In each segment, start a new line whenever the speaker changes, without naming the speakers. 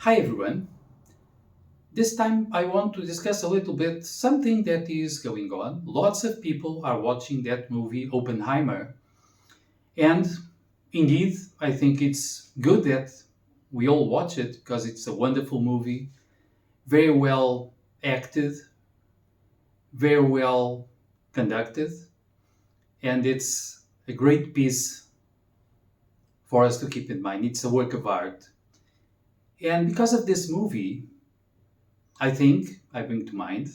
Hi everyone. This time I want to discuss a little bit something that is going on. Lots of people are watching that movie Oppenheimer, and indeed, I think it's good that we all watch it because it's a wonderful movie, very well acted, very well conducted, and it's a great piece for us to keep in mind. It's a work of art. And because of this movie, I think I bring to mind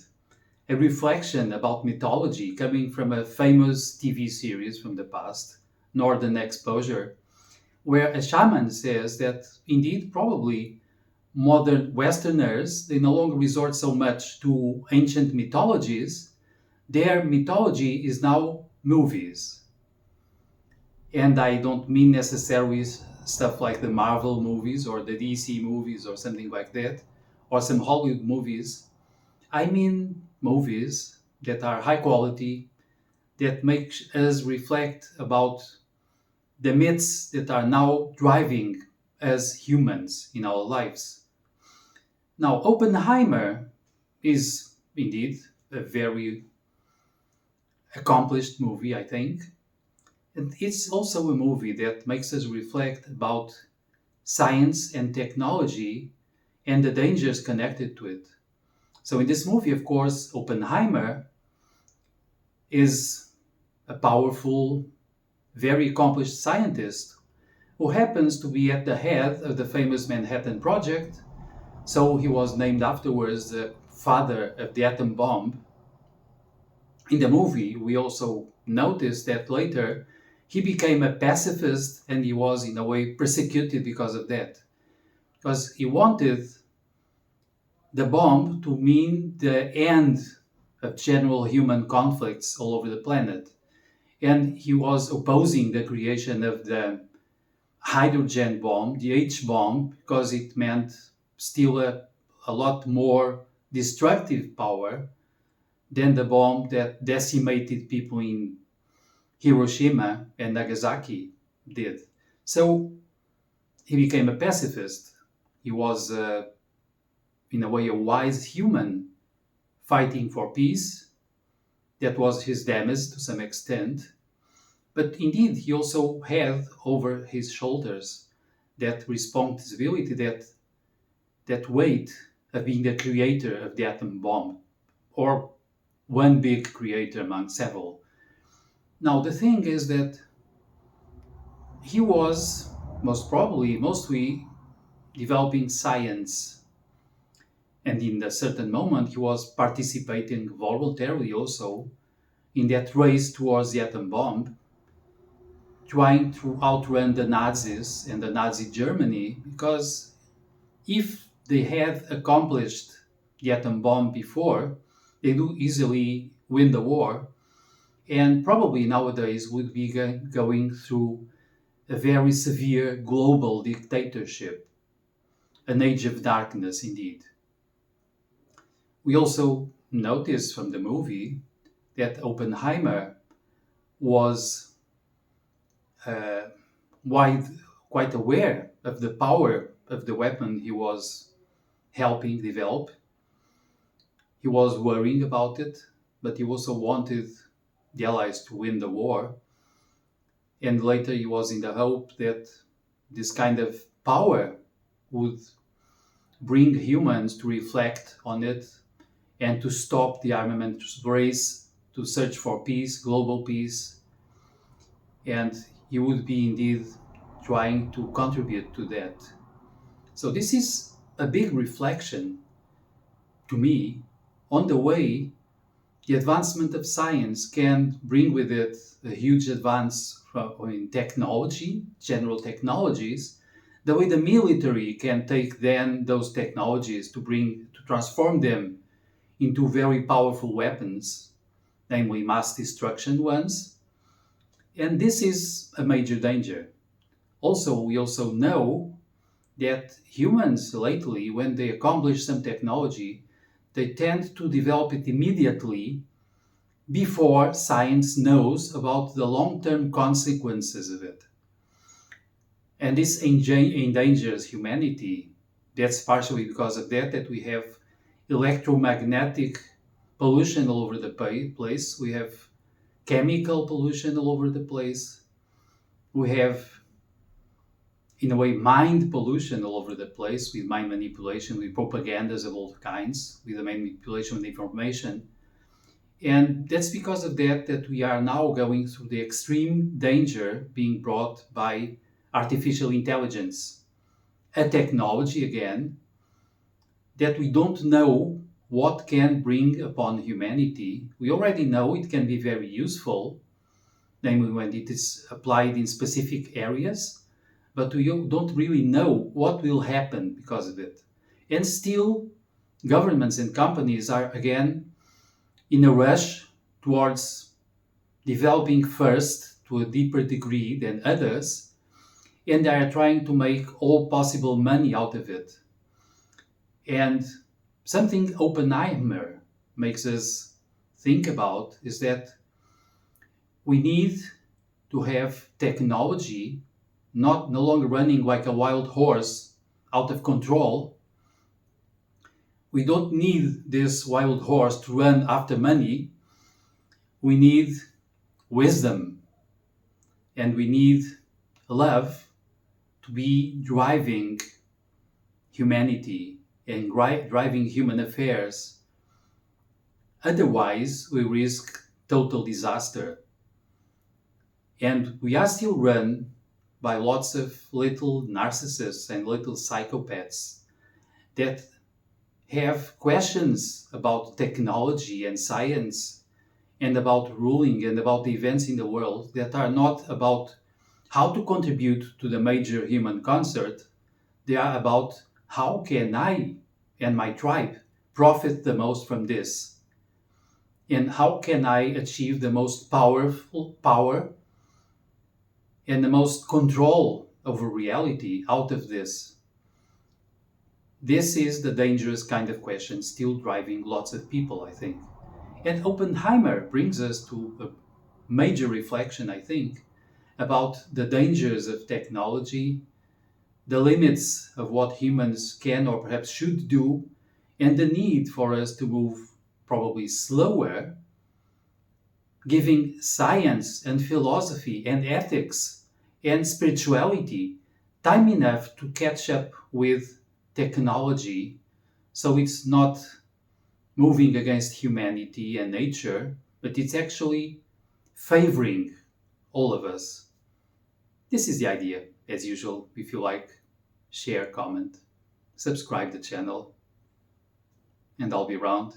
a reflection about mythology coming from a famous TV series from the past, Northern Exposure, where a shaman says that indeed, probably modern Westerners, they no longer resort so much to ancient mythologies. Their mythology is now movies. And I don't mean necessarily stuff like the Marvel movies or the DC movies or something like that, or some Hollywood movies. I mean movies that are high quality, that make us reflect about the myths that are now driving as humans in our lives. Now, Oppenheimer is indeed a very accomplished movie, I think. And it's also a movie that makes us reflect about science and technology and the dangers connected to it. So, in this movie, of course, Oppenheimer is a powerful, very accomplished scientist who happens to be at the head of the famous Manhattan Project. So he was named afterwards the father of the atom bomb. In the movie, we also notice that later he became a pacifist and he was, in a way, persecuted because of that. Because he wanted the bomb to mean the end of general human conflicts all over the planet. And he was opposing the creation of the hydrogen bomb, the H bomb, because it meant still a lot more destructive power than the bomb that decimated people in Hiroshima and Nagasaki did. So he became a pacifist. He was, in a way, a wise human fighting for peace. That was his damage to some extent. But indeed, he also had over his shoulders that responsibility, that weight of being the creator of the atom bomb, or one big creator among several. Now, the thing is that he was most probably mostly developing science, and in a certain moment, he was participating voluntarily also in that race towards the atom bomb, trying to outrun the Nazis and the Nazi Germany, because if they had accomplished the atom bomb before, they do easily win the war, and probably nowadays would be going through a very severe global dictatorship, an age of darkness indeed. We also notice from the movie that Oppenheimer was uh, wide, quite aware of the power of the weapon he was helping develop. He was worrying about it, but he also wanted the Allies to win the war. And later he was in the hope that this kind of power would bring humans to reflect on it and to stop the armament race, to search for peace, global peace. And he would be indeed trying to contribute to that. So this is a big reflection to me on the way the advancement of science can bring with it a huge advance in technology, general technologies, the way the military can take then those technologies to transform them into very powerful weapons, namely mass destruction ones. And this is a major danger. Also, we also know that humans lately, when they accomplish some technology, they tend to develop it immediately before science knows about the long-term consequences of it. And this endangers humanity that's partially because of that we have electromagnetic pollution all over the place. We have chemical pollution all over the place. We have, in a way, mind pollution all over the place with mind manipulation, with propagandas of all kinds, with the manipulation of information. And that's because of that we are now going through the extreme danger being brought by artificial intelligence, a technology, again, that we don't know what can bring upon humanity. We already know it can be very useful, namely when it is applied in specific areas, but we don't really know what will happen because of it. And still, governments and companies are again in a rush towards developing first to a deeper degree than others, and they are trying to make all possible money out of it. And something Oppenheimer makes us think about is that we need to have technology no longer running like a wild horse out of control. We don't need this wild horse to run after money. We need wisdom and we need love to be driving humanity and driving human affairs. Otherwise, we risk total disaster. And we are still run by lots of little narcissists and little psychopaths that have questions about technology and science and about ruling and about the events in the world that are not about how to contribute to the major human concert. They are about how can I and my tribe profit the most from this? And how can I achieve the most powerful power and the most control over reality out of this? This is the dangerous kind of question still driving lots of people, I think. And Oppenheimer brings us to a major reflection, I think, about the dangers of technology, the limits of what humans can or perhaps should do, and the need for us to move probably slower, giving science and philosophy and ethics and spirituality time enough to catch up with technology, so it's not moving against humanity and nature, but it's actually favoring all of us. This is the idea. As usual, if you like, share, comment, subscribe the channel, and I'll be around.